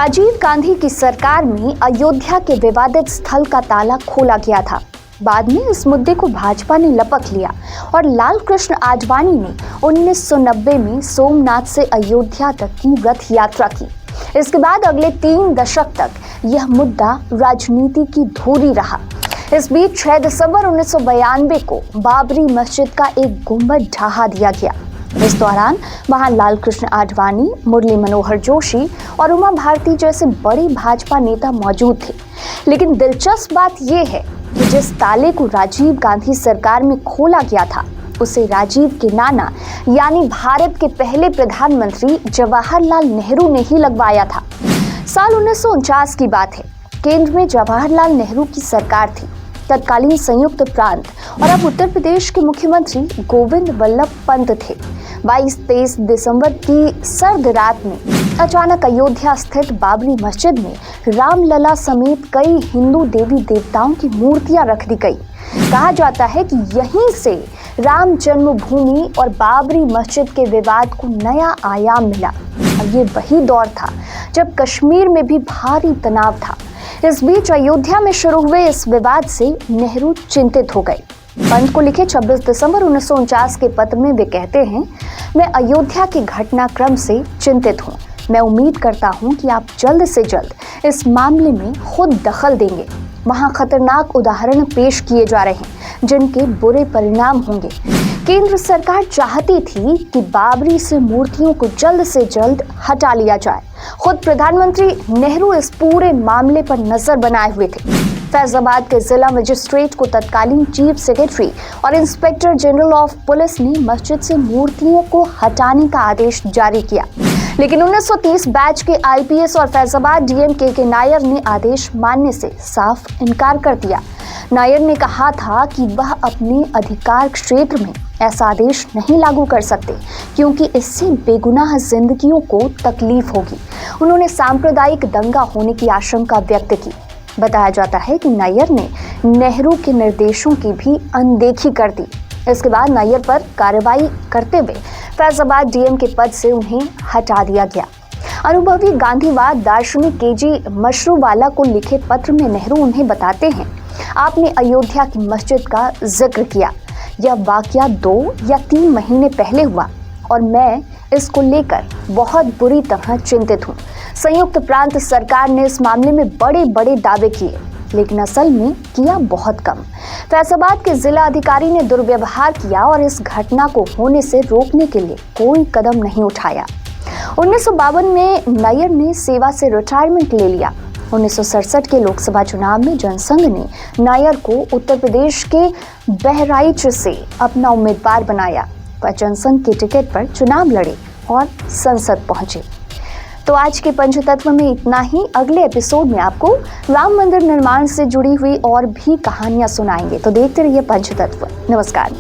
राजीव गांधी की सरकार में अयोध्या के विवादित स्थल का ताला खोला गया था। बाद में इस मुद्दे को भाजपा ने लपक लिया और लाल कृष्ण आडवाणी ने 1990 में सोमनाथ से अयोध्या तक की रथ यात्रा की। इसके बाद अगले 3 दशक तक यह मुद्दा राजनीति की धूरी रहा। इस बीच 6 दिसंबर 1992 को बाबरी मस्जिद का एक गुंबद ढहा दिया गया। इस दौरान वहां लाल कृष्ण आडवाणी, मुरली मनोहर जोशी और उमा भारती जैसे बड़े भाजपा नेता मौजूद थे। लेकिन दिलचस्प बात यह है कि जिस ताले को राजीव गांधी सरकार में खोला गया था, उसे राजीव के नाना यानी भारत के पहले प्रधानमंत्री जवाहरलाल नेहरू ने ही लगवाया था। साल 1949 की बात है। केंद्र में जवाहरलाल नेहरू की सरकार थी। तत्कालीन संयुक्त प्रांत और अब उत्तर प्रदेश के मुख्यमंत्री गोविंद वल्लभ पंत थे। 22-23 दिसंबर की सर्द रात में अचानक अयोध्या स्थित बाबरी मस्जिद में रामलला समेत कई हिंदू देवी देवताओं की मूर्तियां रख दी गई। कहा जाता है कि यहीं से राम जन्मभूमि और बाबरी मस्जिद के विवाद को नया आयाम मिला। और ये वही दौर था जब कश्मीर में भी भारी तनाव था। इस बीच अयोध्या में शुरू हुए इस विवाद से नेहरू चिंतित हो गए। पंत को लिखे 26 दिसंबर 1949 के पत्र में वे कहते हैं, मैं अयोध्या के घटनाक्रम से चिंतित हूँ। मैं उम्मीद करता हूँ कि आप जल्द से जल्द इस मामले में खुद दखल देंगे। वहाँ खतरनाक उदाहरण पेश किए जा रहे हैं जिनके बुरे परिणाम होंगे। केंद्र सरकार चाहती थी कि बाबरी से मूर्तियों को जल्द से जल्द हटा लिया जाए। खुद प्रधानमंत्री नेहरू इस पूरे मामले पर नजर बनाए हुए थे। फैजाबाद के जिला मजिस्ट्रेट को तत्कालीन चीफ सेक्रेटरी और इंस्पेक्टर जनरल ऑफ पुलिस ने मस्जिद से मूर्तियों को हटाने का आदेश जारी किया। लेकिन 1930 बैच के आईपीएस और फैजाबाद डीएम के नायर ने आदेश मानने से साफ इनकार कर दिया। नायर ने कहा था कि वह अपने अधिकार क्षेत्र में ऐसा आदेश नहीं लागू कर सकते क्योंकि इससे बेगुनाह जिंदगियों को तकलीफ होगी। उन्होंने सांप्रदायिक दंगा होने की आशंका व्यक्त की। बताया जाता है कि नायर ने नेहरू के निर्देशों की भी अनदेखी कर दी। इसके बाद नायर पर कार्रवाई करते हुए फैजाबाद डीएम के पद से उन्हें हटा दिया गया। अनुभवी गांधीवाद दार्शनिक केजी मशरूवाला को लिखे पत्र में नेहरू उन्हें बताते हैं, आपने अयोध्या की मस्जिद का जिक्र किया। यह वाकया 2 या 3 महीने पहले हुआ और मैं इसको लेकर बहुत बुरी तरह चिंतित हूँ। संयुक्त प्रांत सरकार ने इस मामले में बड़े बड़े दावे किए, लेकिन असल में किया बहुत कम। फैजाबाद के जिला अधिकारी ने दुर्व्यवहार किया और इस घटना को होने से रोकने के लिए कोई कदम नहीं उठाया। 1952 में नायर ने सेवा से रिटायरमेंट ले लिया। 1967 के लोकसभा चुनाव में जनसंघ ने नायर को उत्तर प्रदेश के बहराइच से अपना उम्मीदवार बनाया। वह जनसंघ के टिकट पर चुनाव लड़े और संसद पहुंचे। तो आज के पंचतत्व में इतना ही। अगले एपिसोड में आपको राम मंदिर निर्माण से जुड़ी हुई और भी कहानियां सुनाएंगे। तो देखते रहिए पंचतत्व। नमस्कार।